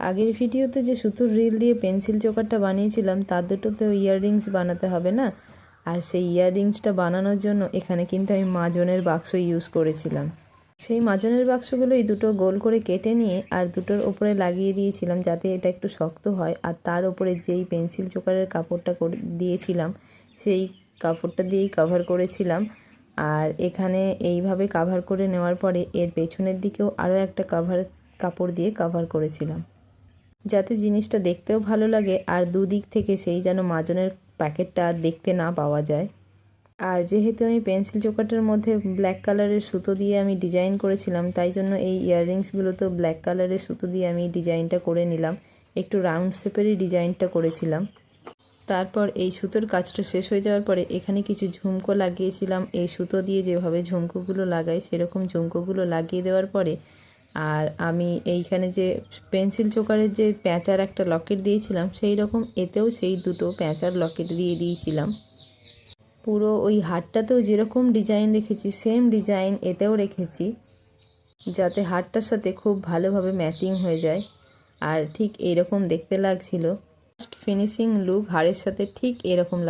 আগের ভিডিওতে যে সুতোর রিল দিয়ে পেন্সিল চোকারটা বানিয়েছিলাম তার দুটোতেও ইয়াররিংস বানাতে হবে না, আর সেই ইয়াররিংসটা বানানোর জন্য এখানে কিন্তু আমি মাজনের বাক্স ইউজ করেছিলাম। সেই মাজনের বাক্সগুলোই দুটো গোল করে কেটে নিয়ে আর দুটোর ওপরে লাগিয়ে দিয়েছিলাম যাতে এটা একটু শক্ত হয়, আর তার ওপরে যেই পেন্সিল চোকারের কাপড়টা দিয়েছিলাম সেই কাপড়টা দিয়েই কভার করেছিলাম। আর এখানে এইভাবে কভার করে নেওয়ার পরে এর পেছনের দিকেও আরও একটা কাপড় দিয়ে কভার করেছিলাম যাতে জিনিসটা দেখতেও ভালো লাগে আর দুদিক থেকে সেই যেন মাজনের প্যাকেটটা দেখতে না পাওয়া যায়। আর যেহেতু আমি পেন্সিল চোকারটার মধ্যে ব্ল্যাক কালারের সুতো দিয়ে আমি ডিজাইন করেছিলাম, তাই জন্য এই ইয়াররিংসগুলোতেও ব্ল্যাক কালারের সুতো দিয়ে আমি ডিজাইনটা করে নিলাম। একটু রাউন্ড শেপেরই ডিজাইনটা করেছিলাম। তারপর এই সুতোর কাজটা শেষ হয়ে যাওয়ার পরে এখানে কিছু ঝুমকো লাগিয়েছিলাম। এই সুতো দিয়ে যেভাবে ঝুমকোগুলো লাগাই সেরকম ঝুমকোগুলো লাগিয়ে দেওয়ার পরে আর আমি এইখানে যে পেন্সিল চোকারের যে প্যাঁচার একটা লকেট দিয়েছিলাম সেই রকম এতেও সেই দুটো প্যাঁচার লকেট দিয়ে দিয়েছিলাম। পুরো ওই হারটাতেও যেরকম ডিজাইন রেখেছি সেম ডিজাইন এতেও রেখেছি যাতে হারটার সাথে খুব ভালোভাবে ম্যাচিং হয়ে যায়। আর ঠিক এইরকম দেখতে লাগছিল। ফিনিশিং লুক হারের সাথে ঠিক এরকম লাগছে।